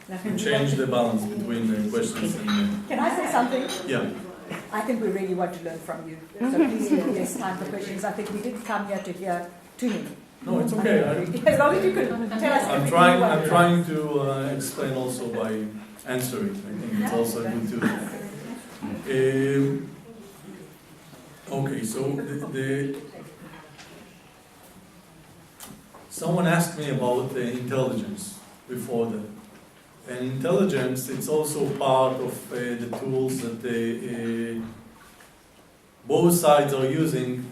to change the balance between the questions and... Can I say something? Yeah. I think we really want to learn from you. So please give less time for questions. I think we didn't come here to hear too many. No, it's okay. As long as you can tell us I'm trying to explain also by answering. I think it's also good to... okay, so someone asked me about the intelligence before that. And intelligence, it's also part of the tools that both sides are using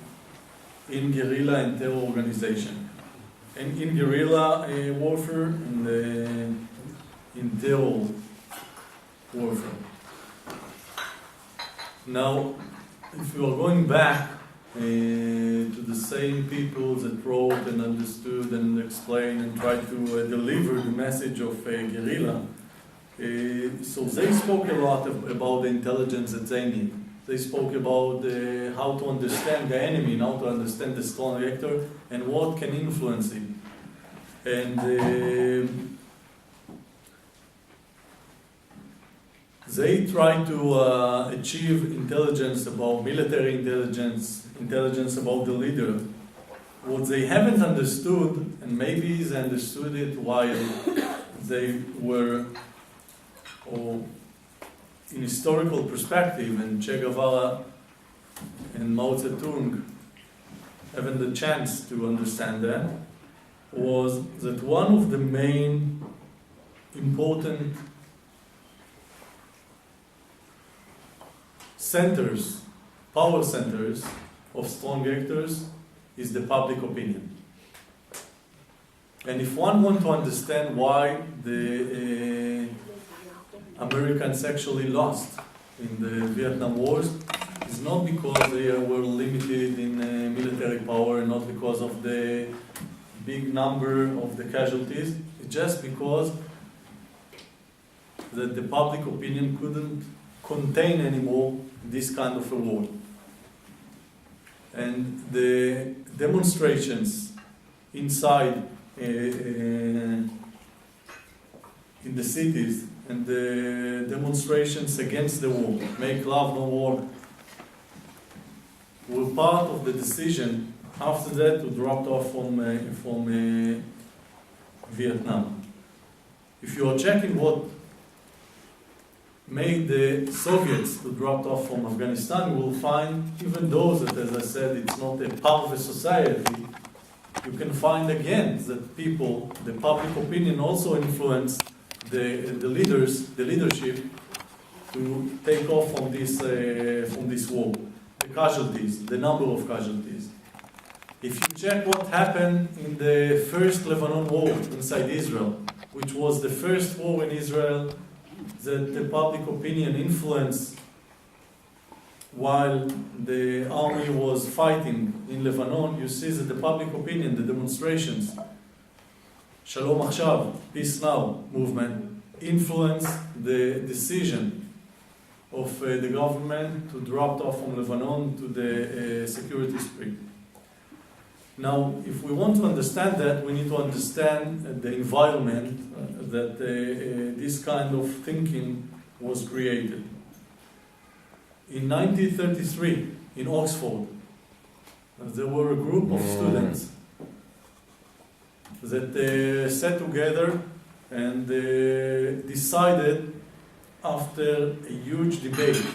in guerrilla and terror organization. And in guerrilla warfare and in terror warfare. Now, if we are going back to the same people that wrote and understood and explained and tried to deliver the message of guerrilla, so they spoke a lot about the intelligence that they need. They spoke about how to understand the enemy, how to understand the strong actor, and what can influence him. And they try to achieve intelligence about military intelligence, intelligence about the leader. What they haven't understood, and maybe they understood it while they were, or in historical perspective, and Che Guevara and Mao Zedong having the chance to understand that, was that one of the main important centers, power centers of strong actors is the public opinion. And if one wants to understand why the Americans actually lost in the Vietnam Wars, it's not because they were limited in military power, not because of the big number of the casualties, it's just because that the public opinion couldn't contain anymore this kind of a war. And the demonstrations inside in the cities and the demonstrations against the war, make love no war, were part of the decision after that to drop off from Vietnam. If you are checking what made the Soviets to drop off from Afghanistan, you will find even those that, as I said, it's not a part of a society, you can find again that people, the public opinion also influenced the leadership to take off from this war. The casualties, the number of casualties. If you check what happened in the first Lebanon war inside Israel, which was the first war in Israel that the public opinion influenced while the army was fighting in Lebanon, you see that the public opinion, the demonstrations, Shalom Achshav, Peace Now movement, influenced the decision of the government to drop off from Lebanon to the security spree. Now, if we want to understand that, we need to understand the environment that this kind of thinking was created. In 1933, in Oxford, there were a group of students that sat together and decided, after a huge debate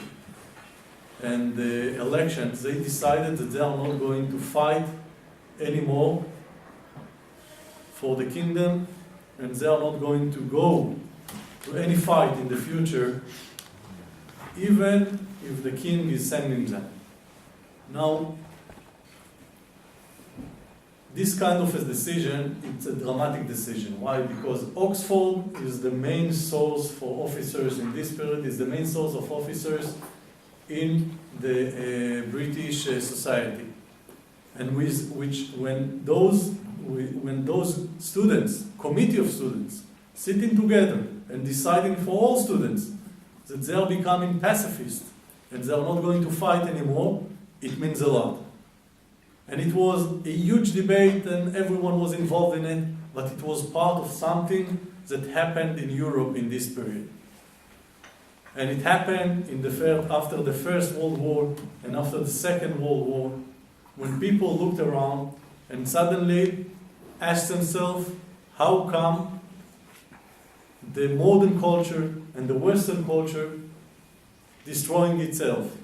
and the elections, they decided that they are not going to fight anymore for the kingdom, and they are not going to go to any fight in the future, even if the king is sending them. Now, this kind of a decision, it's a dramatic decision. Why? Because Oxford is the main source for officers in this period, is the main source of officers in the British society. And when those students, committee of students, sitting together and deciding for all students that they are becoming pacifist and they are not going to fight anymore, it means a lot. And it was a huge debate and everyone was involved in it, but it was part of something that happened in Europe in this period. And it happened after the First World War and after the Second World War, when people looked around and suddenly asked themselves, how come the modern culture and the Western culture destroying itself?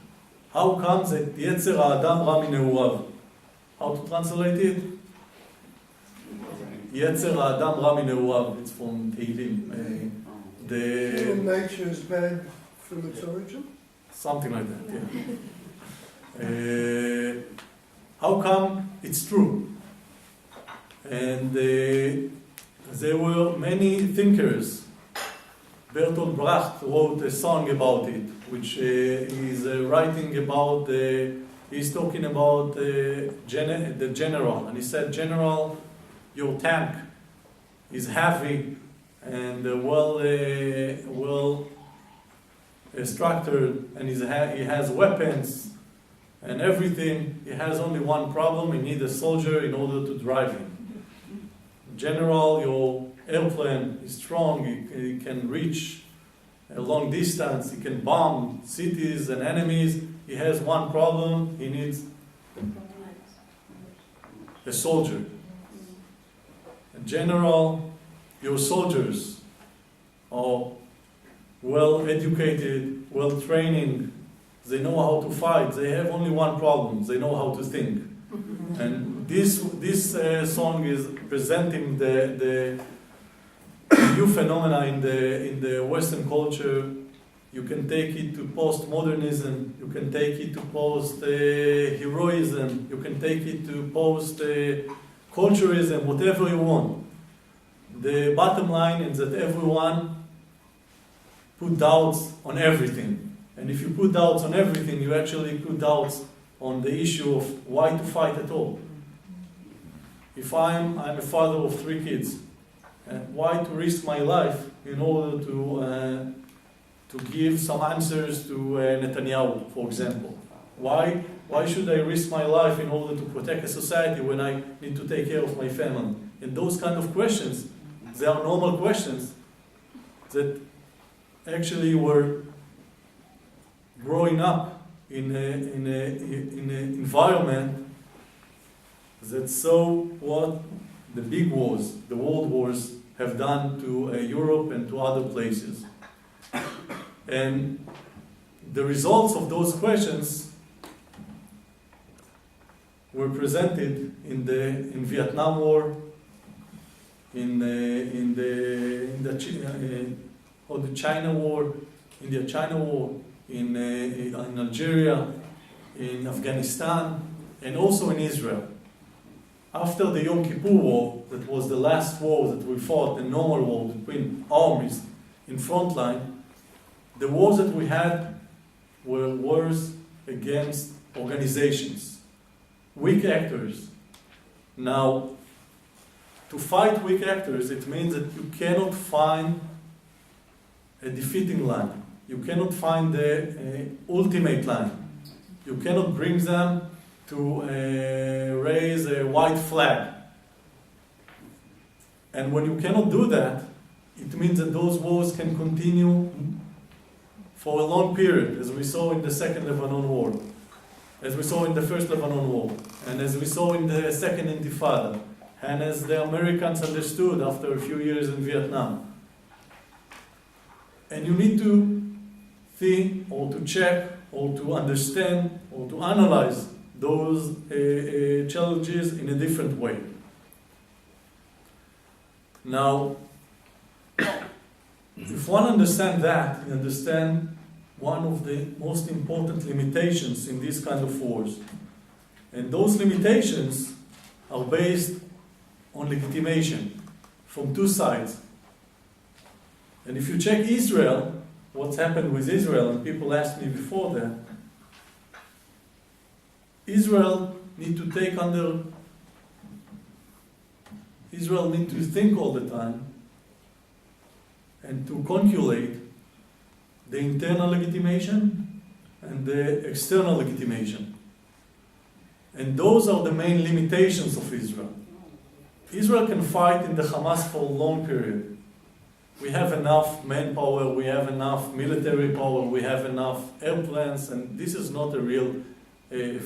How come that Yetzer Ha'adam Ra Mineuav? How to translate it? Yetzer Ha'adam Ra Mineuav. It's from Tehillim. Human nature is bad from its origin? Something like that, yeah. How come it's true? And there were many thinkers. Bertolt Brecht wrote a song about it, which is writing about he's talking about the general, and he said, "General, your tank is heavy and well structured, and he has weapons and everything. He has only one problem: he needs a soldier in order to drive him. General, your airplane is strong, he can reach a long distance, he can bomb cities and enemies. He has one problem, he needs a soldier. General, your soldiers are well educated, well trained, they know how to fight, they have only one problem, they know how to think." And this song is presenting the new phenomena in the Western culture. You can take it to postmodernism, you can take it to post-heroism, you can take it to post-culturism, whatever you want. The bottom line is that everyone put doubts on everything. And if you put doubts on everything, you actually put doubts on the issue of why to fight at all. If I'm a father of 3 kids, why to risk my life in order to give some answers to Netanyahu, for example? Why should I risk my life in order to protect a society when I need to take care of my family? And those kind of questions, they are normal questions that actually were growing up in an environment that saw what the big wars, the world wars, have done to Europe and to other places. And the results of those questions were presented in Vietnam War, in the China War, India-China War, in Algeria, in Afghanistan, and also in Israel. After the Yom Kippur War, that was the last war that we fought, the normal war between armies in front line, the wars that we had were wars against organizations, weak actors. Now, to fight weak actors, it means that you cannot find a defeating line. You cannot find the ultimate line. You cannot bring them to raise a white flag. And when you cannot do that, it means that those wars can continue for a long period, as we saw in the Second Lebanon War, as we saw in the First Lebanon War, and as we saw in the Second Intifada, and as the Americans understood after a few years in Vietnam. And you need to think, or to check, or to understand, or to analyze those challenges in a different way. Now, if one understands that, you understand one of the most important limitations in these kind of wars. And those limitations are based on legitimation from two sides. And if you check Israel, what's happened with Israel, and people asked me before that, Israel need to think all the time and to calculate the internal legitimation and the external legitimation. And those are the main limitations of Israel. Israel can fight in the Hamas for a long period. We have enough manpower, we have enough military power, we have enough airplanes, and this is not a real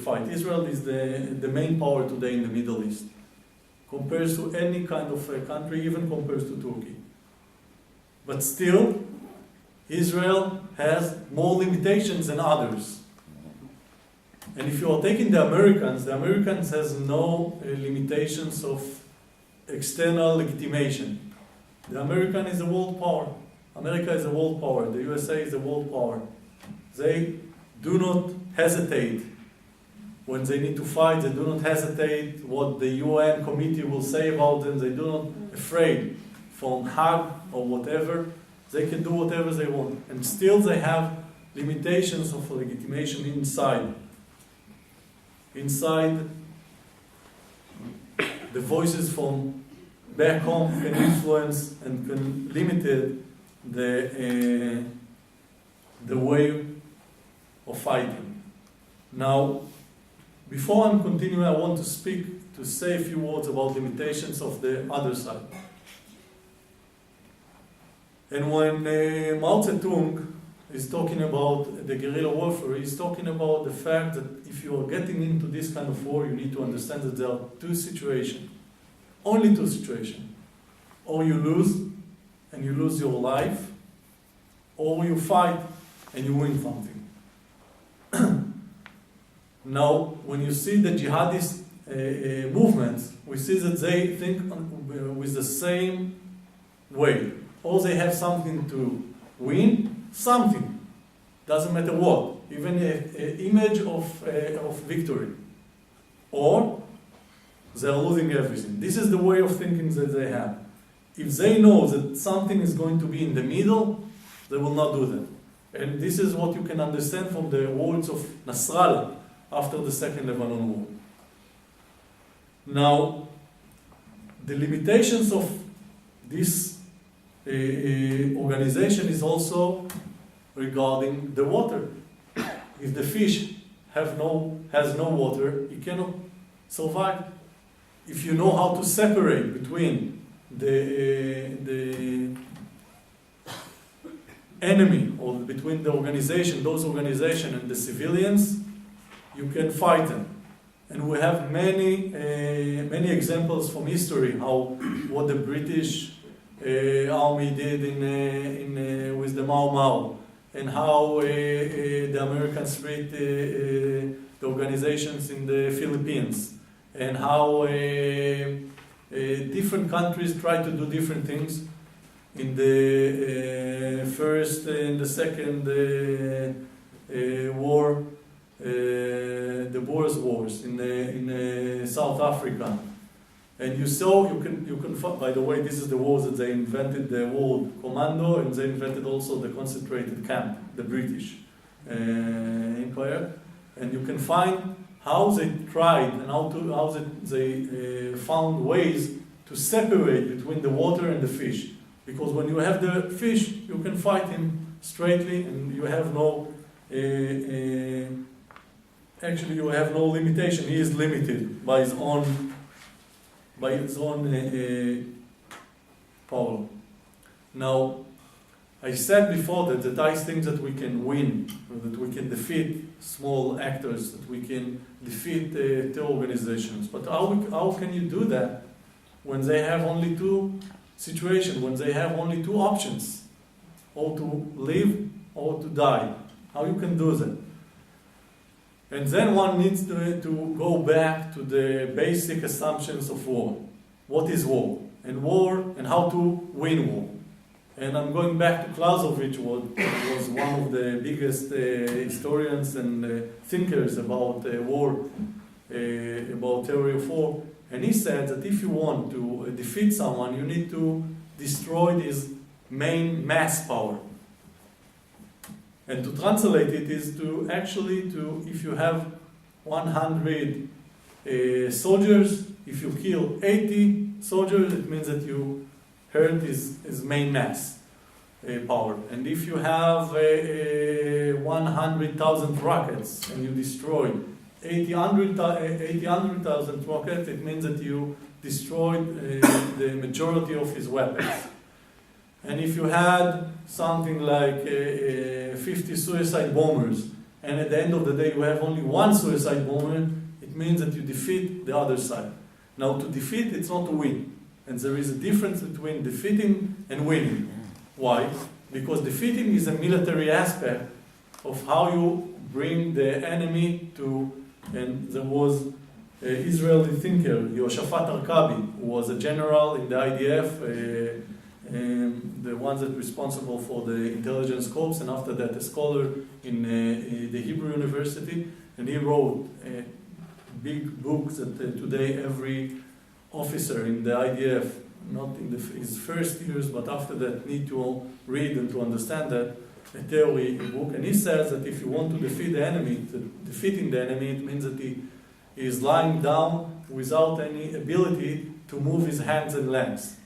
fight. Israel is the main power today in the Middle East. Compares to any kind of country, even compares to Turkey. But still, Israel has more limitations than others. And if you are taking the Americans has no limitations of external legitimation. The American is a world power. America is a world power. The USA is a world power. They do not hesitate when they need to fight. They do not hesitate what the UN committee will say about them. They do not afraid from Hague or whatever. They can do whatever they want. And still they have limitations of legitimation inside. Inside, the voices from back home can influence and can limit the way of fighting. Now, before I'm continuing, I want to say a few words about limitations of the other side. And when Mao Zedong is talking about the guerrilla warfare, he's talking about the fact that if you are getting into this kind of war, you need to understand that there are two situations. Only two situations. Or you lose, and you lose your life, or you fight, and you win something. Now, when you see the jihadist movements, we see that they think with the same way. Or they have something to win, something. Doesn't matter what. Even an image of victory. Or they are losing everything. This is the way of thinking that they have. If they know that something is going to be in the middle, they will not do that. And this is what you can understand from the words of Nasrallah after the Second Lebanon War. Now, the limitations of this organization is also regarding the water. If the fish has no water, it cannot survive. If you know how to separate between the enemy or between the organization, those organizations and the civilians, you can fight them. And we have many examples from history how what the British army did with the Mau Mau, and how the Americans treat the organizations in the Philippines, and how different countries try to do different things in the first and the second war, the Boers Wars in South Africa. And you can by the way, this is the wars that they invented the World Commando, and they invented also the concentrated camp, the British Empire. And you can find how they tried and how they found ways to separate between the water and the fish. Because when you have the fish, you can fight him straightly, and you have no actually you have no limitation. He is limited by his own power. Now, I said before that I think that we can win, that we can defeat small actors, that we can defeat terror organizations. But how can you do that when they have only two situations, when they have only two options, or to live or to die? How you can do that? And then one needs to go back to the basic assumptions of war. What is war? And how to win war. And I'm going back to Clausewitz, who was one of the biggest historians and thinkers about war, about theory of war. And he said that if you want to defeat someone, you need to destroy his main mass power. And to translate it is to actually, if you have 100 soldiers, if you kill 80 soldiers, it means that you hurt his main mass power. And if you have 100,000 rockets and you destroy 800,000 rockets, it means that you destroyed the majority of his weapons. And if you had something like 50 suicide bombers, and at the end of the day you have only one suicide bomber, it means that you defeat the other side. Now, to defeat, it's not to win. And there is a difference between defeating and winning. Why? Because defeating is a military aspect of how you bring the enemy to, and there was an Israeli thinker, Yoshafat Arkabi, who was a general in the IDF, the ones that responsible for the intelligence corps, and after that a scholar in the Hebrew University, and he wrote big books that today every officer in the IDF, not in his first years, but after that, need to read and to understand that, a theory book. And he says that if you want to defeat the enemy, defeating the enemy, it means that he is lying down without any ability to move his hands and legs.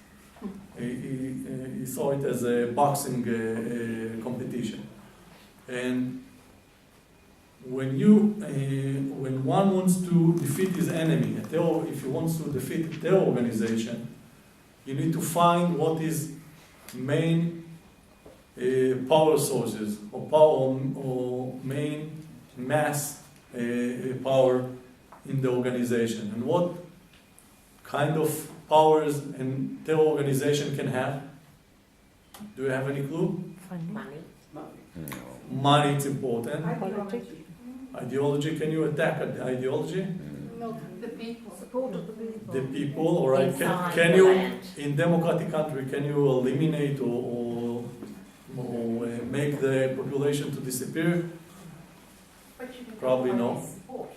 He saw it as a boxing competition. And when one wants to defeat his enemy, if he wants to defeat a terror organization, you need to find what is main power sources or main mass power in the organization, and what kind of powers and terror organization can have. Do you have any clue? Money. Money is important. Politics. Ideology, can you attack ideology? No, the people. Support of the people. The people, all right. Inside Can the you, land. in democratic country, can you eliminate or make the population to disappear? But you can Probably find no. the support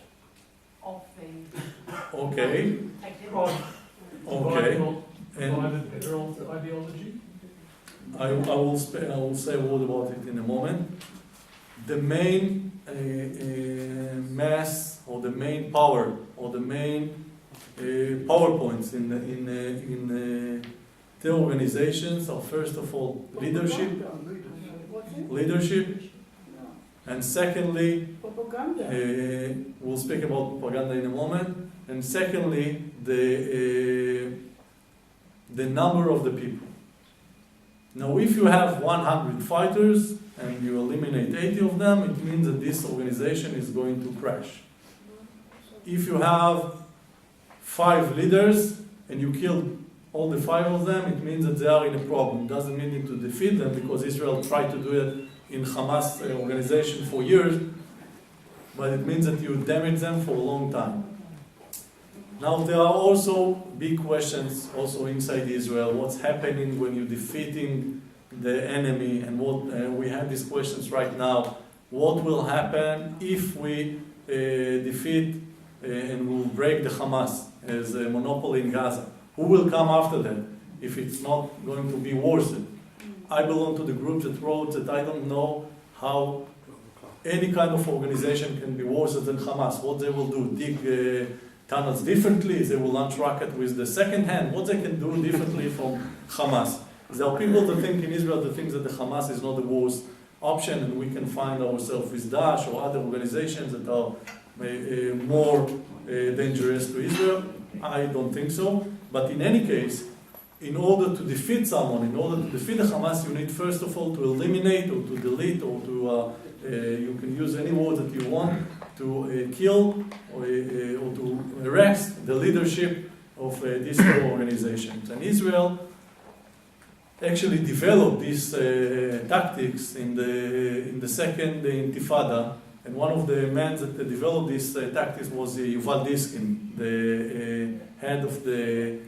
of the Okay, activity. okay. And ideology? I will say a word about it in a moment. The main mass or the main power or the main PowerPoints in the organizations are, first of all, leadership, and secondly, we'll speak about propaganda in a moment, and secondly, the number of the people. Now, if you have 100 fighters and you eliminate 80 of them, it means that this organization is going to crash. If you have 5 leaders and you kill all the 5 of them, it means that they are in a problem. It doesn't mean to defeat them, because Israel tried to do it in Hamas organization for years, but it means that you damage them for a long time. Now, there are also big questions also inside Israel. What's happening when you're defeating the enemy, and what we have these questions right now. What will happen if we defeat and will break the Hamas as a monopoly in Gaza? Who will come after them if it's not going to be worsened? I belong to the group that wrote that I don't know how any kind of organization can be worse than Hamas. What they will do, dig tunnels differently, they will launch rocket with the second hand, what they can do differently from Hamas. There are people that think in Israel that think that the Hamas is not the worst option, and we can find ourselves with Daesh or other organizations that are more dangerous to Israel. I don't think so. But in any case, in order to defeat someone, in order to defeat the Hamas, you need first of all to eliminate or to delete or to, you can use any word that you want, to kill or to arrest the leadership of these two organizations. And Israel actually developed these tactics in the second Intifada, and one of the men that developed these tactics was Yuval Diskin, the head of the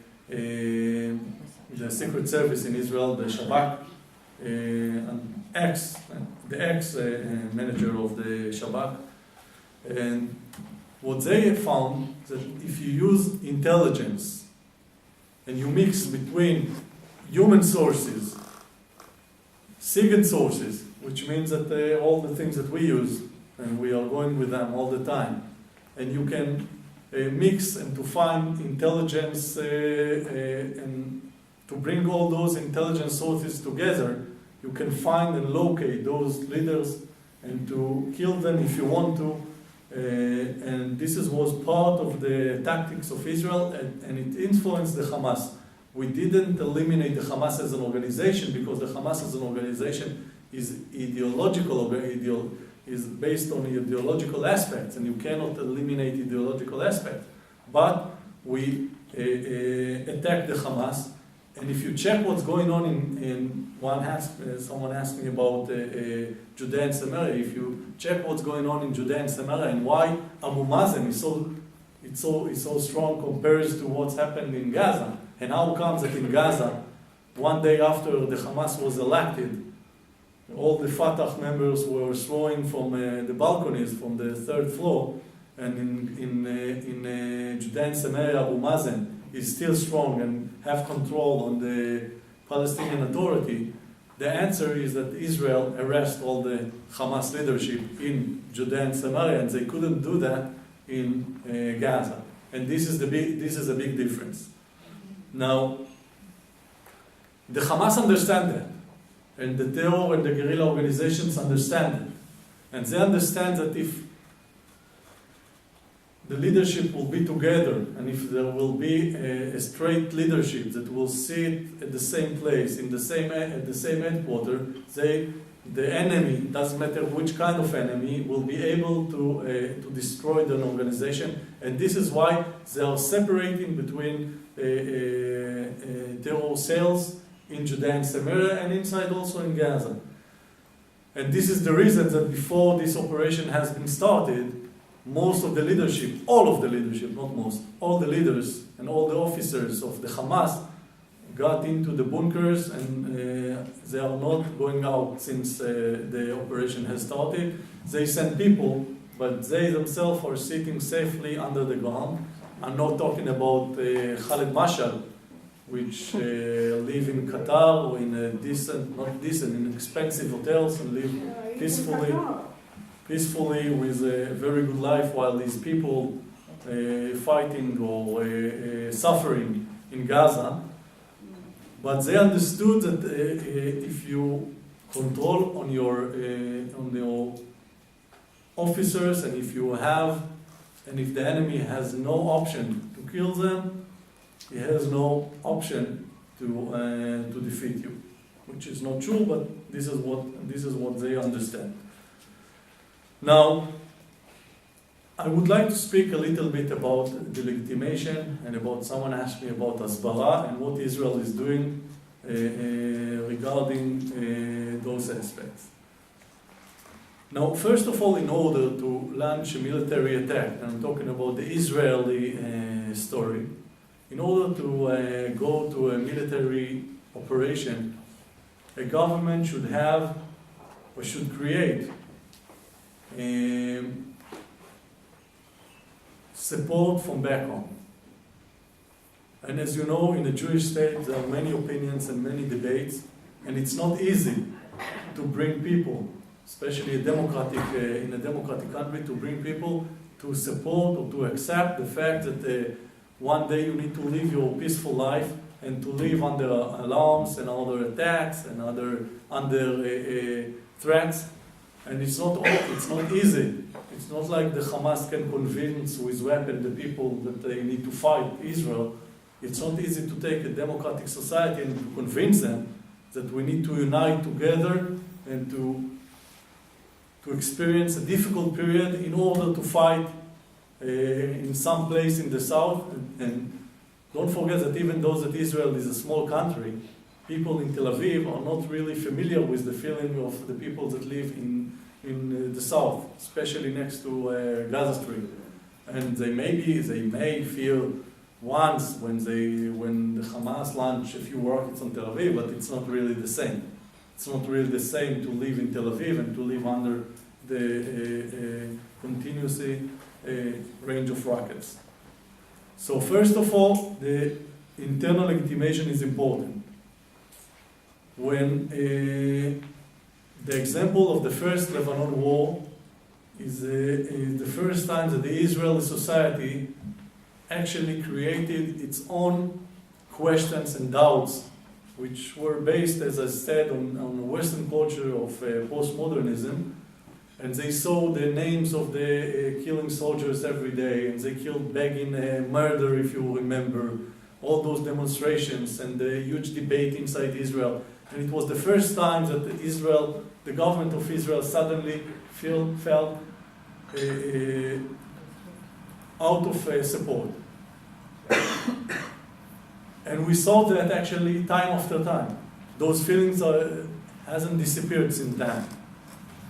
Secret Service in Israel, the Shabak, the ex-manager of the Shabak. And what they found that if you use intelligence and you mix between human sources, secret sources, which means that all the things that we use, and we are going with them all the time, and you can mix and to find intelligence and to bring all those intelligence sources together, you can find and locate those leaders and to kill them if you want to, and this was part of the tactics of Israel, and it influenced the Hamas. We didn't eliminate the Hamas as an organization because the Hamas as an organization is ideological, is based on ideological aspects, and you cannot eliminate ideological aspects. But we attacked the Hamas, and if you check what's going on someone asked me about Judea and Samaria. If you check what's going on in Judea and Samaria and why Abu Mazen is so strong compared to what's happened in Gaza, and how comes that in Gaza, one day after the Hamas was elected, all the Fatah members were throwing from the balconies from the third floor, and in Judea and Samaria, Abu Mazen is still strong and have control on the Palestinian Authority. The answer is that Israel arrested all the Hamas leadership in Judea and Samaria, and they couldn't do that in Gaza. And this is a big difference. Now, the Hamas understand that, and the terror and the guerrilla organizations understand it. And they understand that if the leadership will be together, and if there will be a straight leadership that will sit at the same place, at the same headquarters, the enemy, doesn't matter which kind of enemy, will be able to destroy the organization. And this is why they are separating between terror cells in Judea and Samaria and inside also in Gaza. And this is the reason that before this operation has been started, most of the leadership, all of the leadership, not most, all the leaders and all the officers of the Hamas got into the bunkers, and they are not going out since the operation has started. They send people, but they themselves are sitting safely under the ground. I'm not talking about Khaled Mashal, which live in Qatar or in in expensive hotels and live peacefully with a very good life, while these people fighting or suffering in Gaza. But they understood that if you control on your officers, and if the enemy has no option to kill them, he has no option to defeat you, which is not true, but this is what they understand. Now, I would like to speak a little bit about the legitimation, and about, someone asked me about Hasbara and what Israel is doing regarding those aspects. Now, first of all, in order to launch a military attack, and I'm talking about the Israeli story, in order to go to a military operation, a government should have or should create support from back home. And as you know, in the Jewish state, there are many opinions and many debates, and it's not easy to bring people, especially in a democratic country, to bring people to support or to accept the fact that one day you need to live your peaceful life and to live under alarms and under attacks and under threats. And it's not easy. It's not like the Hamas can convince with weapons the people that they need to fight Israel. It's not easy to take a democratic society and to convince them that we need to unite together and to experience a difficult period in order to fight in some place in the south. And don't forget that even though that Israel is a small country, people in Tel Aviv are not really familiar with the feeling of the people that live in the south, especially next to Gaza Strip. And they may feel once when the Hamas launch a few rockets on Tel Aviv, but it's not really the same. It's not really the same to live in Tel Aviv and to live under the continuous range of rockets. So first of all, the internal legitimation is important. When the example of the first Lebanon war is the first time that the Israeli society actually created its own questions and doubts, which were based, as I said, on Western culture of postmodernism, and they saw the names of the killing soldiers every day, and they killed begging murder, if you remember, all those demonstrations and the huge debate inside Israel. And it was the first time that the government of Israel suddenly felt out of support. And we saw that actually time after time. Those feelings hasn't disappeared since then.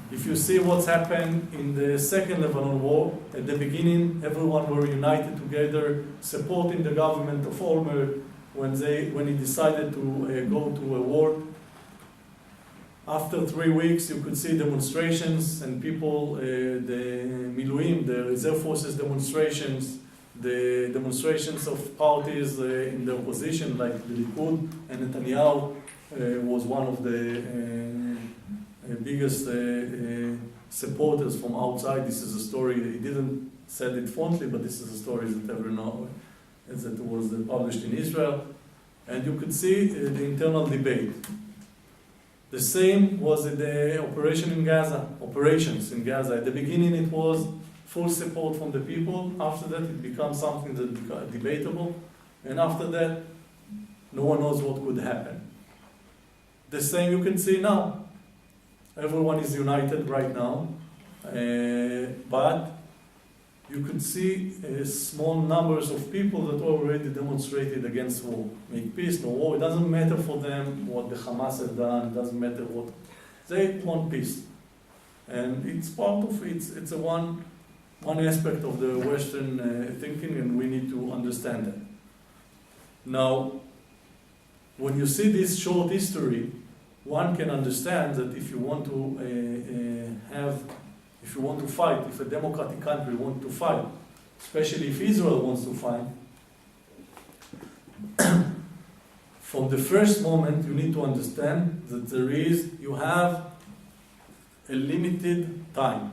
If you see what's happened in the Second Lebanon War, at the beginning everyone were united together, supporting the government of Olmert when he decided to go to a war. After 3 weeks you could see demonstrations and people, the Miluim, the reserve forces demonstrations, the demonstrations of parties in the opposition like the Likud, and Netanyahu was one of the biggest supporters from outside. This is a story, he didn't say it frontly, but this is a story that everyone knows, that was published in Israel. And you could see the internal debate. The same was in the operations in Gaza. At the beginning it was full support from the people. After that it becomes something that becomes debatable. And after that, no one knows what could happen. The same you can see now. Everyone is united right now, but you could see small numbers of people that already demonstrated against war. Make peace, no war. It doesn't matter for them what the Hamas has done. It doesn't matter what they want peace, and it's part of it. It's a one aspect of the Western thinking, and we need to understand that. Now, when you see this short history, one can understand that if you want to fight, if a democratic country wants to fight, especially if Israel wants to fight, from the first moment you need to understand that you have a limited time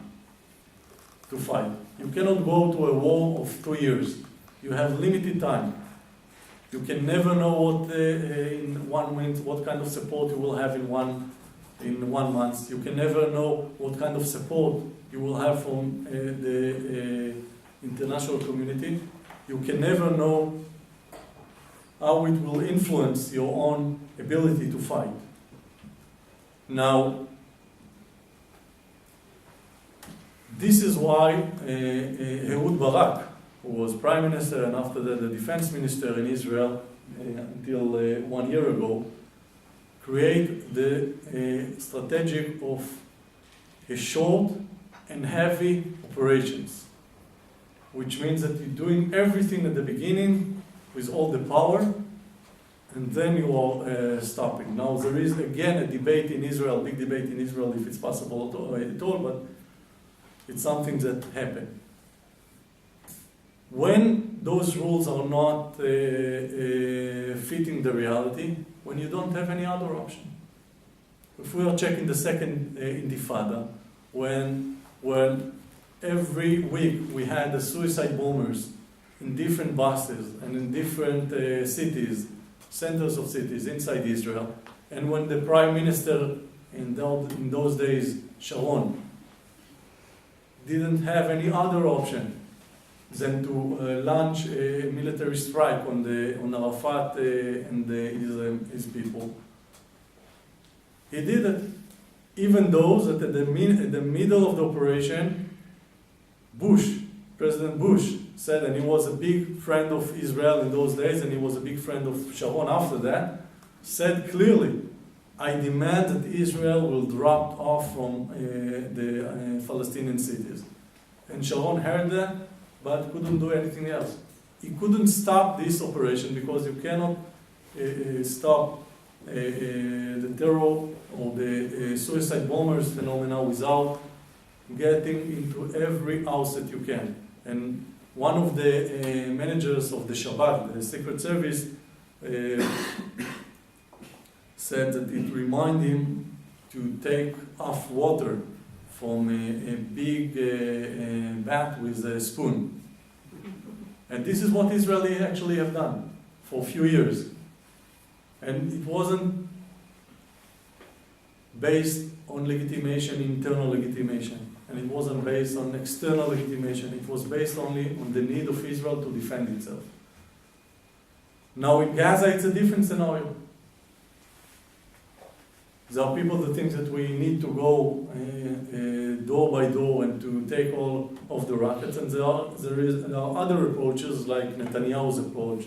to fight. You cannot go to a war of 2 years. You have limited time. You can never know what in 1 month, what kind of support you will have in one month. You can never know what kind of support you will have from the international community. You can never know how it will influence your own ability to fight. Now, this is why Ehud Barak, who was prime minister and after that the defense minister in Israel until 1 year ago, create the strategy of a short and heavy operations, which means that you're doing everything at the beginning with all the power, and then you are stopping. Now there is again a debate in Israel, big debate in Israel, if it's possible at all, but it's something that happened. When those rules are not fitting the reality, when you don't have any other option. If we are checking the second Intifada, when every week we had the suicide bombers in different buses and in different cities, centers of cities inside Israel, and when the prime minister in those days, Sharon, didn't have any other option than to launch a military strike on Arafat and his people. He did it, even though that at the middle of the operation, President Bush said, and he was a big friend of Israel in those days, and he was a big friend of Sharon after that, said clearly, I demand that Israel will drop off from the Palestinian cities. And Sharon heard that, but couldn't do anything else. He couldn't stop this operation because you cannot stop the terror or the suicide bombers phenomena without getting into every house that you can. And one of the managers of the Shabak, the Secret Service, said that it reminded him to take off water from a big bath with a spoon. And this is what Israelis actually have done for a few years. And it wasn't based on legitimation, internal legitimation. and it wasn't based on external legitimation. It was based only on the need of Israel to defend itself. Now in Gaza, it's a different scenario. There are people that think that we need to go door by door and to take all of the rockets, and there are other approaches like Netanyahu's approach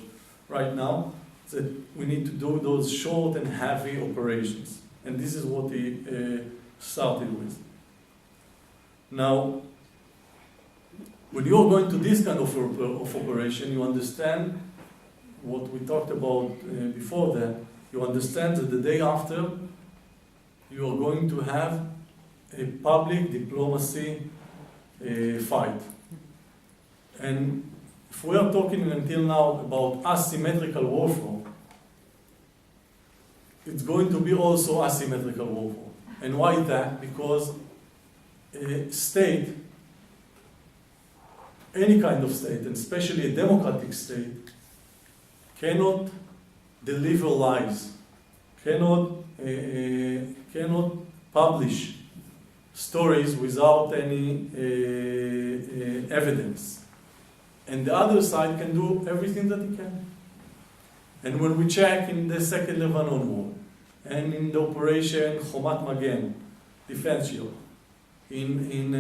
right now, that we need to do those short and heavy operations. And this is what he started with. Now, when you're going to this kind of operation, you understand what we talked about before that. You understand that the day after, you are going to have a public diplomacy fight. And if we are talking until now about asymmetrical warfare, it's going to be also asymmetrical warfare. And why that? Because a state, any kind of state, and especially a democratic state, cannot deliver lies, cannot publish stories without any evidence. And the other side can do everything that it can. And when we check in the Second Lebanon War, and in the operation Chomat Magen, defense shield, in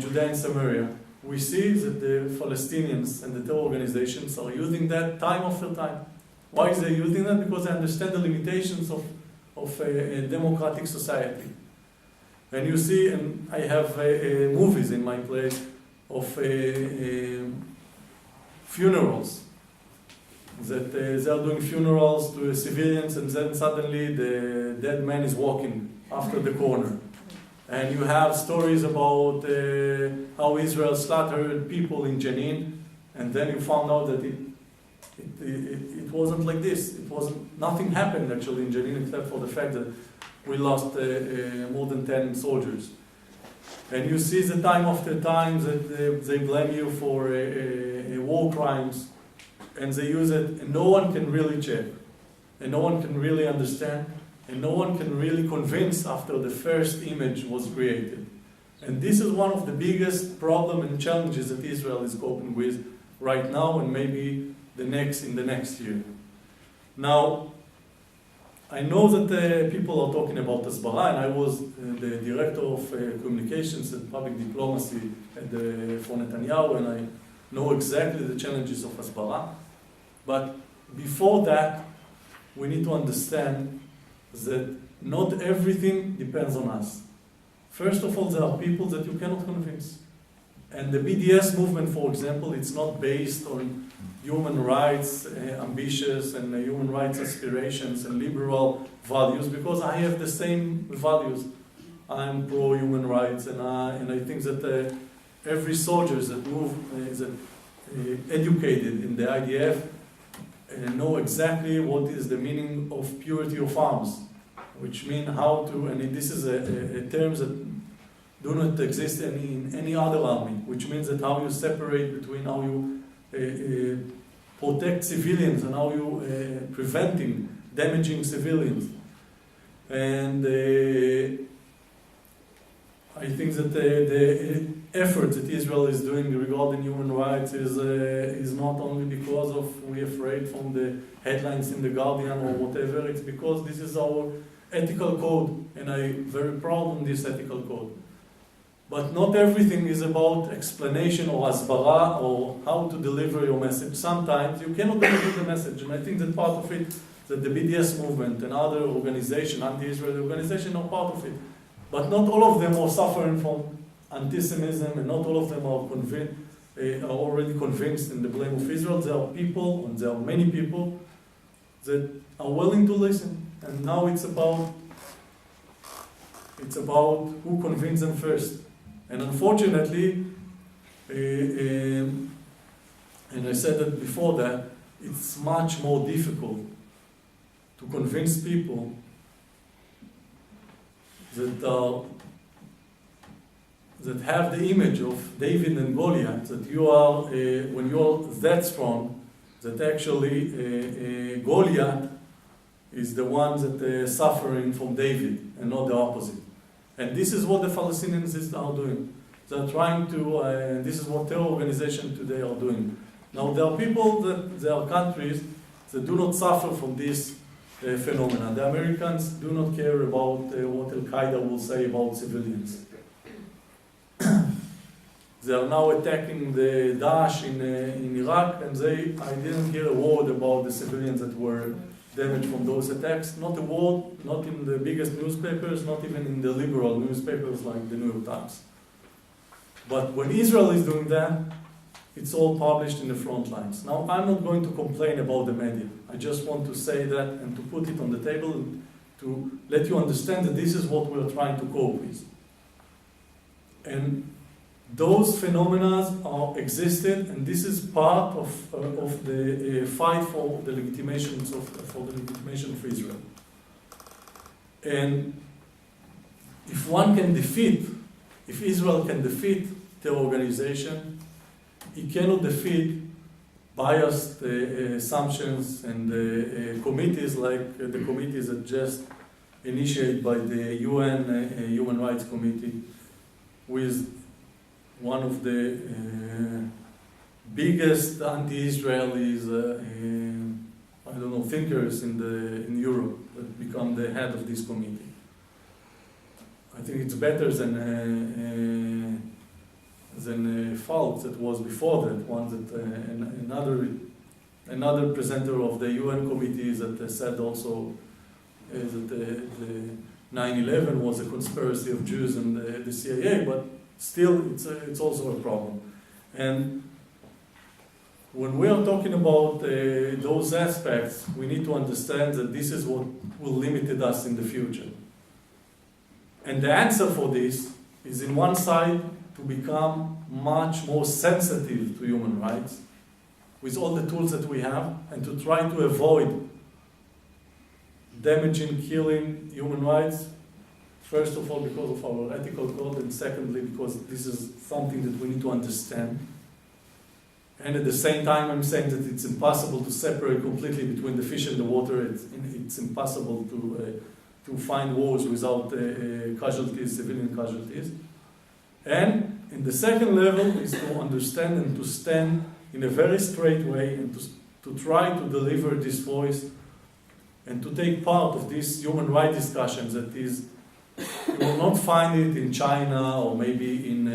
Judea and Samaria, we see that the Palestinians and the terror organizations are using that time after time. Why is they using that? Because they understand the limitations of a democratic society. And you see, and I have movies in my place of funerals, that they are doing funerals to civilians, and then suddenly the dead man is walking after the corner. And you have stories about how Israel slaughtered people in Jenin, and then you found out that it wasn't like this. Nothing happened actually in Jenin except for the fact that we lost more than 10 soldiers. And you see the time after time that they blame you for war crimes, and they use it, and no one can really check, and no one can really understand, and no one can really convince after the first image was created. And this is one of the biggest problems and challenges that Israel is coping with right now, and maybe in the next year. Now, I know that people are talking about Hasbara, and I was the director of communications and public diplomacy for Netanyahu, and I know exactly the challenges of Hasbara. But before that, we need to understand that not everything depends on us. First of all, there are people that you cannot convince. And the BDS movement, for example, it's not based on human rights ambitions and human rights aspirations and liberal values, because I have the same values. I'm pro-human rights, and I think that every soldier that is educated in the IDF know exactly what is the meaning of purity of arms, which mean how to, and this is a term that do not exist in any other army, which means that how you separate between how you protect civilians and how you preventing damaging civilians. And I think that the effort that Israel is doing regarding human rights is not only because of we're afraid from the headlines in The Guardian or whatever, it's because this is our ethical code, and I'm very proud of this ethical code. But not everything is about explanation or hasbara or how to deliver your message. Sometimes you cannot deliver the message, and I think that part of it, that the BDS movement and other organizations, anti-Israeli organizations, are part of it. But not all of them are suffering from anti-Semitism, and not all of them are already convinced in the blame of Israel. There are people, and there are many people, that are willing to listen. And now it's about who convinced them first. And unfortunately, and I said that before that, it's much more difficult to convince people that have the image of David and Goliath, that you are, when you're that strong, that actually Goliath is the one that is suffering from David and not the opposite. And this is what the Palestinians are doing. They're trying to, this is what terror organizations today are doing. Now, there are people there are countries that do not suffer from this phenomena. The Americans do not care about what Al-Qaeda will say about civilians. They are now attacking the Daesh in Iraq, and I didn't hear a word about the civilians that were damaged from those attacks. Not a word, not in the biggest newspapers, not even in the liberal newspapers like the New York Times. But when Israel is doing that, it's all published in the front lines. Now, I'm not going to complain about the media. I just want to say that and to put it on the table to let you understand that this is what we're trying to cope with. And those phenomena are existed, and this is part of the fight for the legitimation for Israel. And if Israel can defeat the organization, it cannot defeat biased assumptions and committees like the committees that just initiated by the UN Human Rights Committee, with one of the biggest anti-Israelis, thinkers in Europe that become the head of this committee. I think it's better than Falk that was before that. One that another presenter of the UN committee that said also that the 9/11 was a conspiracy of Jews and the CIA, but still it's also a problem. And when we are talking about those aspects, we need to understand that this is what will limit us in the future. And the answer for this is, in one side, to become much more sensitive to human rights with all the tools that we have, and to try to avoid damaging, killing human rights, first of all because of our ethical code, and secondly because this is something that we need to understand. And at the same time, I'm saying that it's impossible to separate completely between the fish and the water. It's impossible to find wars without casualties, civilian casualties. And in the second level is to understand and to stand in a very straight way and to try to deliver this voice and to take part of this human rights discussions that is, you will not find it in China or maybe in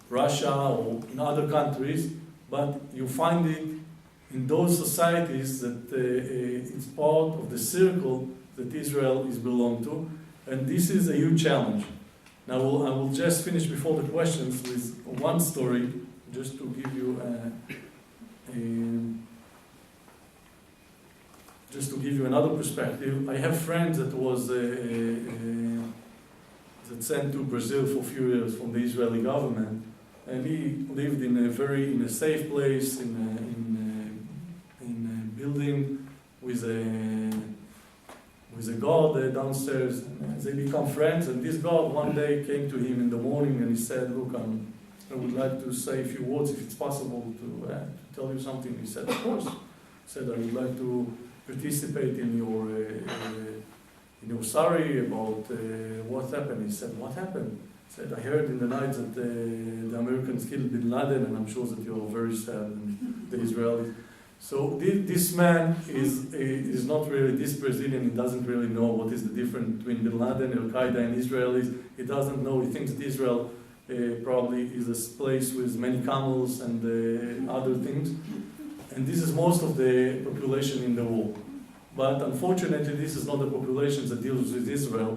Russia or in other countries, but you find it in those societies that it's part of the circle that Israel is belong to, and this is a huge challenge. Now I will just finish before the questions with one story, just to give you another perspective. I have friends that that sent to Brazil for a few years from the Israeli government, and he lived in a safe place in a building with a guard downstairs. And they become friends, and this guard one day came to him in the morning and he said, "Look, I would like to say a few words if it's possible to tell you something." He said, "Of course." He said, "I would like to participate in your sorry about what happened." He said, "What happened?" He said, "I heard in the night that the Americans killed Bin Laden, and I'm sure that you're very sad, and the Israelis." So this man is not really, this Brazilian, he doesn't really know what is the difference between Bin Laden, Al-Qaeda, and Israelis. He doesn't know, he thinks that Israel probably is a place with many camels and other things. And this is most of the population in the world. But unfortunately, this is not the population that deals with Israel.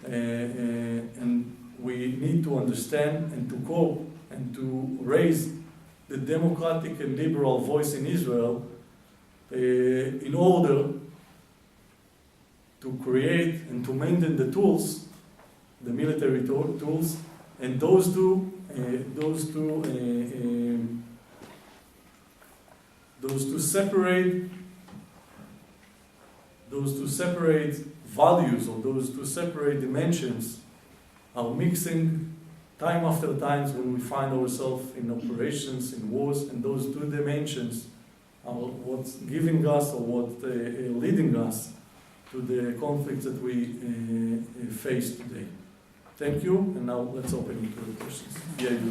And we need to understand and to cope and to raise the democratic and liberal voice in Israel in order to create and to maintain the tools, the military tools, and those two separate values, or those two separate dimensions, are mixing time after times when we find ourselves in operations, in wars, and those two dimensions are what's giving us or what leading us to the conflicts that we face today. Thank you, and now let's open it to the questions. Yeah, you.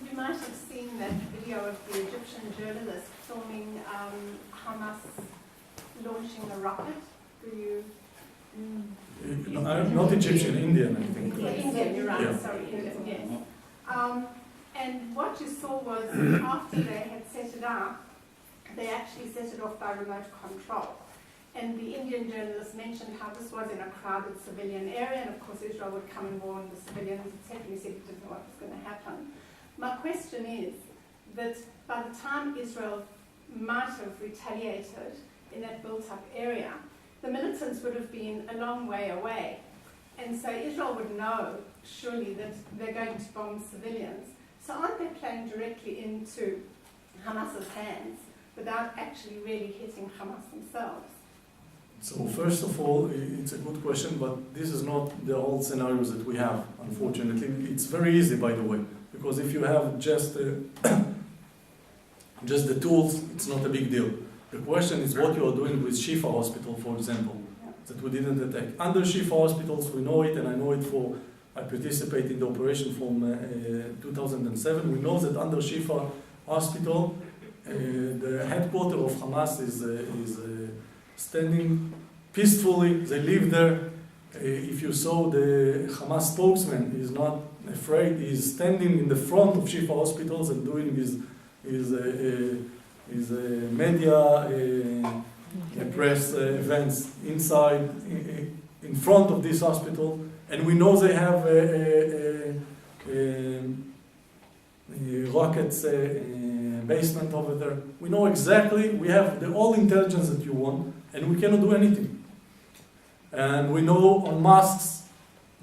You might have seen that video of the Egyptian journalist filming Hamas launching a rocket. Do you? No, I'm not Egyptian, Indian, I think. Indian, you're right, Yeah. sorry, Indian, yes. And what you saw was after they had set it up, they actually set it off by remote control. And the Indian journalist mentioned how this was in a crowded civilian area, and of course Israel would come and warn the civilians, etc. He said he didn't know what was going to happen. My question is that by the time Israel might have retaliated in that built-up area, the militants would have been a long way away. And so Israel would know, surely, that they're going to bomb civilians. So aren't they playing directly into Hamas's hands without actually really hitting Hamas themselves? So first of all, it's a good question, but this is not the old scenarios that we have, unfortunately. It's very easy, by the way, because if you have just the tools, it's not a big deal. The question is what you are doing with Shifa Hospital, for example, that we didn't attack. Under Shifa Hospitals, we know it, and I know it I participated in the operation from 2007. We know that under Shifa Hospital, the headquarters of Hamas is standing peacefully. They live there. If you saw the Hamas spokesman, he's not afraid. He's standing in the front of Shifa Hospitals and doing his media press events inside, in front of this hospital. And we know they have rockets basement over there. We know exactly, we have all intelligence that you want, and we cannot do anything. And we know on mosques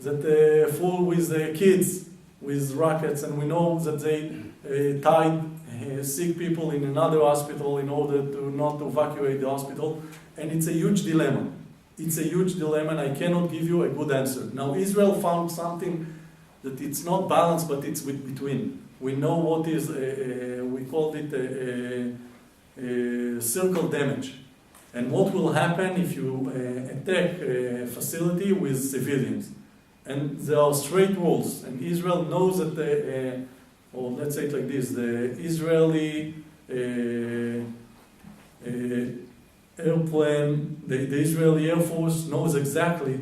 that full with kids with rockets, and we know that they tied sick people in another hospital in order to not to evacuate the hospital, and it's a huge dilemma. It's a huge dilemma, and I cannot give you a good answer. Now, Israel found something that it's not balanced, but it's between. We know what is, we called it circle damage. And what will happen if you attack a facility with civilians? And there are straight rules, and Israel knows that, or let's say it like this, the Israeli airplane, the Israeli Air Force knows exactly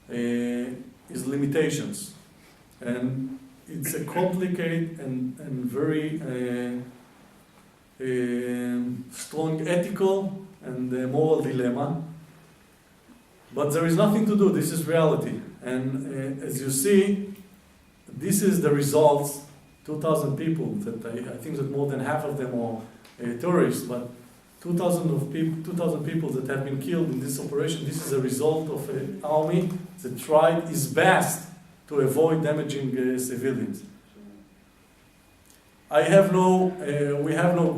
its limitations. And it's a complicated and very strong ethical and moral dilemma. But there is nothing to do, this is reality. And as you see, this is the results, 2,000 people, that I think that more than half of them are terrorists, but 2,000 people that have been killed in this operation. This is a result of an army that tried its best to avoid damaging civilians. We have no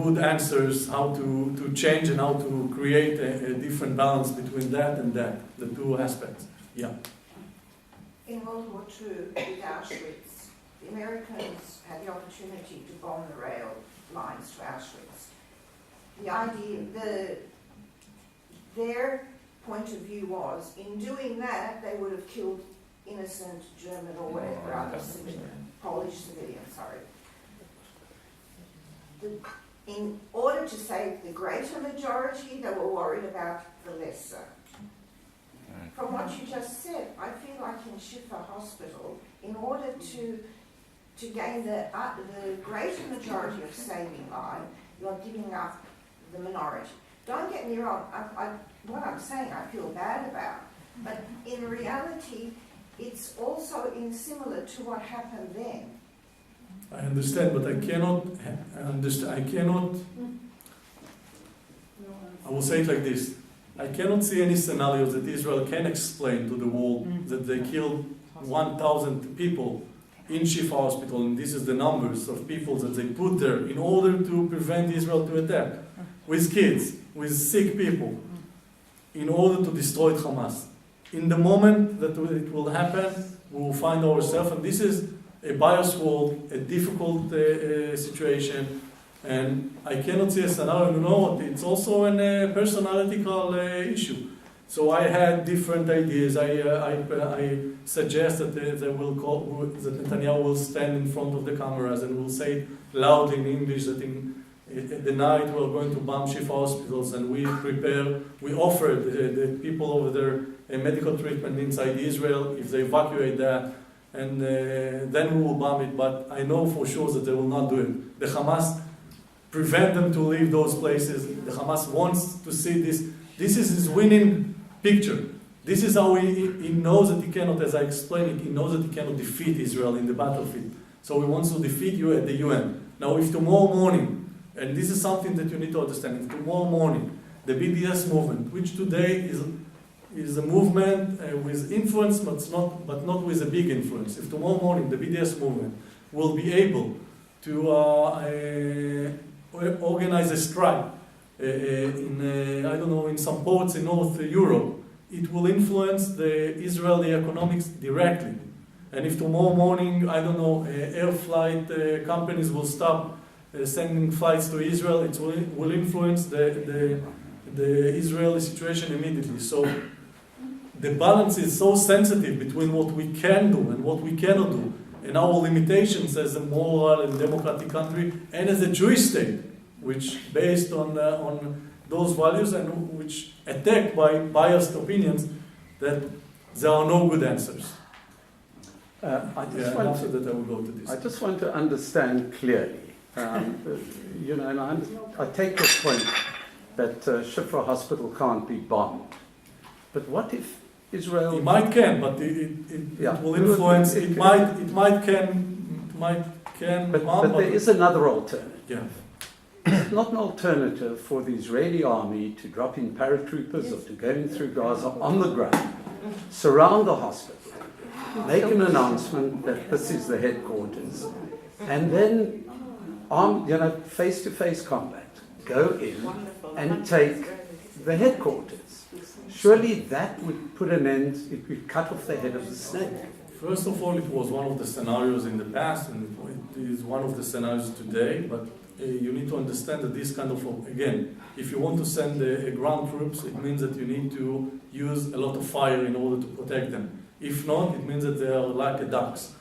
good answers how to change and how to create a different balance between that and that, the two aspects. Yeah. In World War II, with Auschwitz, the Americans had the opportunity to bomb the rail lines to Auschwitz. The idea, their point of view was, in doing that, they would have killed innocent German or whatever other Polish civilians, sorry. In order to save the greater majority, they were worried about the lesser. From what you just said, I feel like in Shifa Hospital, in order to gain the greater majority of saving life, you're giving up the minority. Don't get me wrong, what I'm saying I feel bad about, but in reality, it's also similar to what happened then. I understand, but I cannot, I will say it like this. I cannot see any scenarios that Israel can explain to the world that they killed 1,000 people in Shifa Hospital, and this is the numbers of people that they put there in order to prevent Israel to attack, with kids, with sick people, in order to destroy Hamas. In the moment that it will happen, we will find ourselves, and this is a biased world, a difficult situation, and I cannot see a scenario. You know, it's also a personality issue. So I had different ideas. I suggest that that Netanyahu will stand in front of the cameras and will say loudly in English that in the night we're going to bomb Shifa hospitals, and we offered the people over there a medical treatment inside Israel if they evacuate that, and then we will bomb it. But I know for sure that they will not do it. The Hamas prevent them to leave those places. The Hamas wants to see this. This is his winning picture. This is how he knows that he cannot, as I explained it, he knows that he cannot defeat Israel in the battlefield. So he wants to defeat you at the UN. Now if tomorrow morning, and this is something that you need to understand, if tomorrow morning the BDS movement, which today is a movement with influence, but not with a big influence. If tomorrow morning the BDS movement will be able to organize a strike in some ports in North Europe, it will influence the Israeli economics directly. And if tomorrow morning, air flight companies will stop sending flights to Israel, it will influence the Israeli situation immediately. So the balance is so sensitive between what we can do and what we cannot do, and our limitations as a moral and democratic country, and as a Jewish state, which based on those values and which attacked by biased opinions, that there are no good answers. I just want to understand clearly. And I take your point that Shifa Hospital can't be bombed. But what if Israel? It might can, but it will influence. It might can. But there is another alternative. Yeah. It's not an alternative for the Israeli army to drop in paratroopers or to go in through Gaza on the ground, surround the hospital, make an announcement that this is the headquarters, and then face-to-face combat, go in and take the headquarters. Surely that would put an end, it would cut off the head of the snake. First of all, it was one of the scenarios in the past, and it is one of the scenarios today, but you need to understand that this kind of, again, if you want to send ground troops, it means that you need to use a lot of fire in order to protect them. If not, it means that they are like ducks.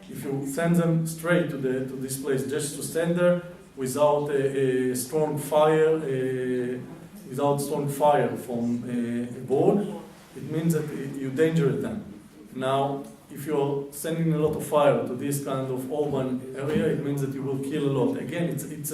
If you send them straight to this place, just to stand there without a strong fire, from aboard, it means that you danger them. Now, if you're sending a lot of fire to this kind of urban area, it means that you will kill a lot. Again, it's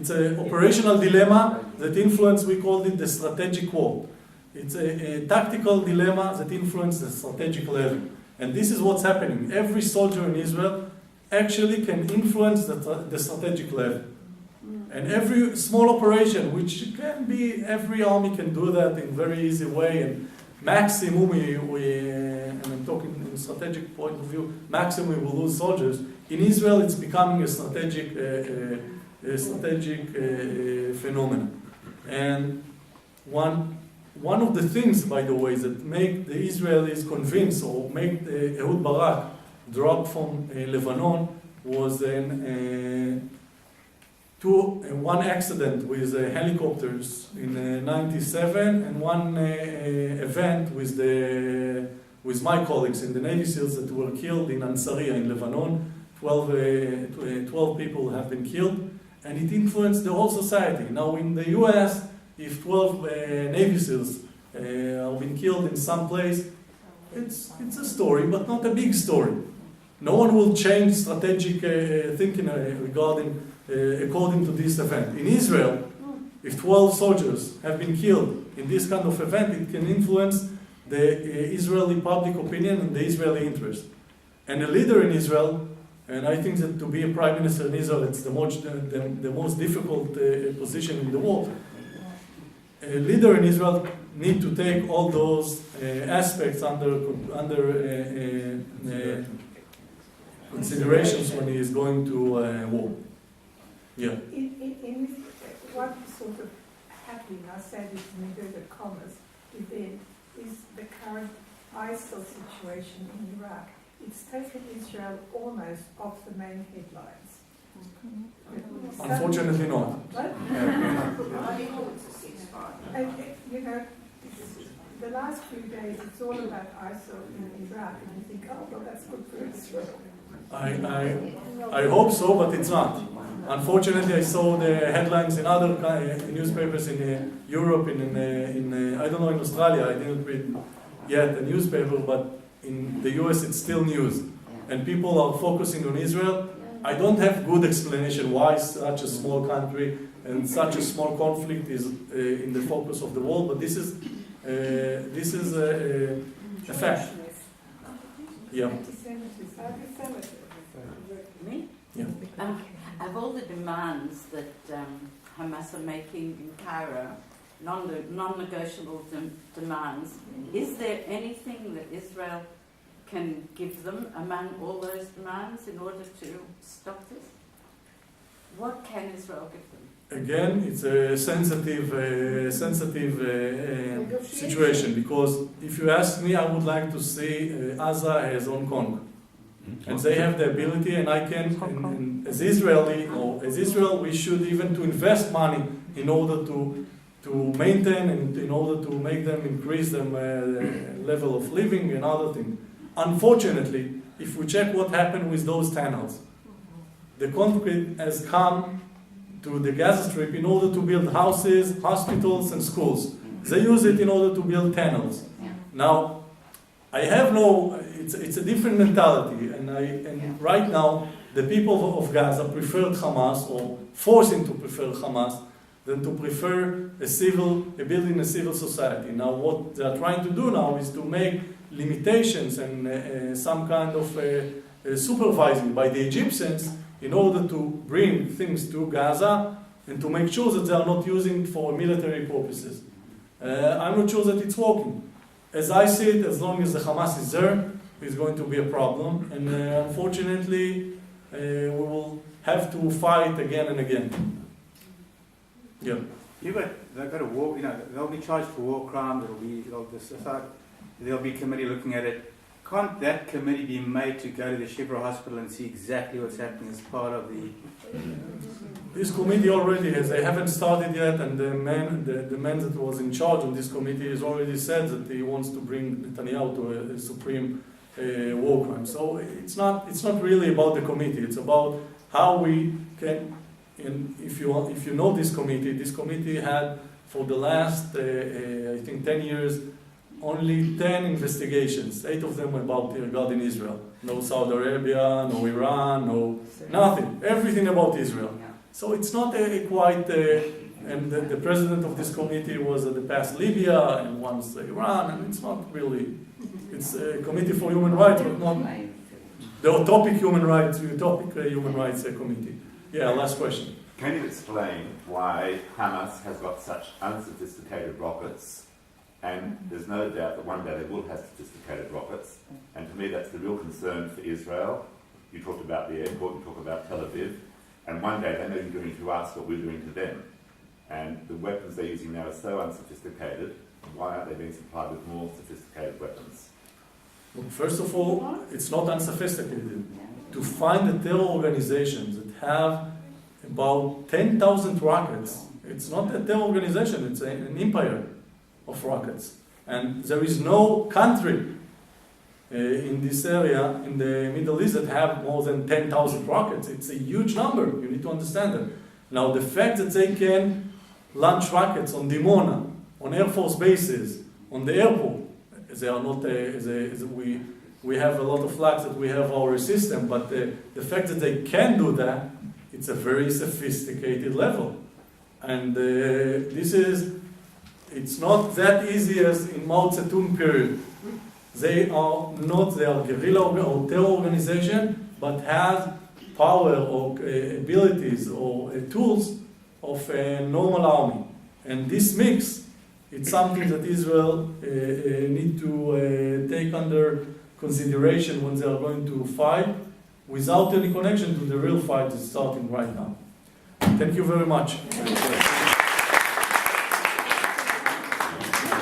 a operational dilemma that influence. We called it the strategic war. It's a tactical dilemma that influences the strategic level. And this is what's happening. Every soldier in Israel actually can influence the strategic level. And every small operation, which can be, every army can do that in a very easy way. And maximum, and I'm talking in a strategic point of view, maximum we will lose soldiers. In Israel, it's becoming a strategic phenomenon. And one of the things, by the way, that make the Israelis convinced or make Ehud Barak drop from Lebanon was one accident with helicopters in '97 and one event with my colleagues in the Navy SEALs that were killed in Ansariya in Lebanon. 12 people have been killed, and it influenced the whole society. Now in the US, if 12 Navy SEALs have been killed in some place, it's a story, but not a big story. No one will change strategic thinking according to this event. In Israel, if 12 soldiers have been killed in this kind of event, it can influence the Israeli public opinion and the Israeli interest. And a leader in Israel, and I think that to be a prime minister in Israel, it's the most difficult position in the world. A leader in Israel need to take all those aspects under considerations when he is going to war. Yeah. In what sort of happening, I said it in inverted commas, event is the current ISIL situation in Iraq. It's taken Israel almost off the main headlines. Unfortunately not. What? I think it's a ceasefire. And, the last few days, it's all about ISIL in Iraq, and you think, oh, well, that's good for Israel. I hope so, but it's not. Unfortunately, I saw the headlines in other newspapers in Europe, in I don't know, in Australia. I didn't read yet a newspaper, but in the US it's still news. And people are focusing on Israel. I don't have good explanation why such a small country and such a small conflict is in the focus of the world, but this is a fact. Yeah. Anti-Semitism. Me? Yeah. Of all the demands that Hamas are making in Cairo, non-negotiable demands, is there anything that Israel can give them among all those demands in order to stop this? What can Israel give them? Again, it's a sensitive situation, because if you ask me, I would like to see Gaza as Hong Kong. And they have the ability, and I can, and as Israeli, or as Israel, we should even to invest money in order to maintain and in order to make them increase their level of living and other things. Unfortunately, if we check what happened with those tunnels, the concrete has come to the Gaza Strip in order to build houses, hospitals, and schools. They use it in order to build tunnels. Now, I have it's a different mentality, and right now, the people of Gaza preferred Hamas, or forcing to prefer Hamas, than to prefer building a civil society. Now, what they are trying to do now is to make limitations and some kind of supervising by the Egyptians in order to bring things to Gaza and to make sure that they are not using it for military purposes. I'm not sure that it's working. As I see it, as long as the Hamas is there, it's going to be a problem, and unfortunately, we will have to fight again and again. Yeah. Yeah, but they've got a war. They'll be charged for war crimes. There'll be a committee looking at it. Can't that committee be made to go to the Shebra hospital and see exactly what's happening as part of the... This committee already has, they haven't started yet, and the man that was in charge of this committee has already said that he wants to bring Netanyahu to a supreme war crime. So it's not really about the committee, it's about how we can, and if you know this committee had for the last, I think 10 years, only 10 investigations, 8 of them about regarding Israel. No Saudi Arabia, no Iran, no nothing. Everything about Israel. So it's not quite, and the president of this committee was at the past Libya and once Iran, and it's not really, it's a committee for human rights, but not the utopic human rights committee. Yeah, last question. Can you explain why Hamas has got such unsophisticated rockets? And there's no doubt that one day they will have sophisticated rockets. And to me, that's the real concern for Israel. You talked about the airport, you talk about Tel Aviv. And one day they may be doing to us what we're doing to them. And the weapons they're using now are so unsophisticated. Why aren't they being supplied with more sophisticated weapons? Well, first of all, it's not unsophisticated. To find the terror organizations that have about 10,000 rockets, it's not a terror organization, it's an empire of rockets. And there is no country in this area, in the Middle East, that have more than 10,000 rockets. It's a huge number, you need to understand that. Now, the fact that they can launch rockets on Dimona, on Air Force bases, on the airport, they are not, we have a lot of flags that we have our system, but the fact that they can do that, it's a very sophisticated level. And it's not that easy as in Mao Zedong period. They are guerrilla or terror organization, but has power or abilities or tools of a normal army. And this mix, it's something that Israel need to take under consideration when they are going to fight, without any connection to the real fight that's starting right now. Thank you very much.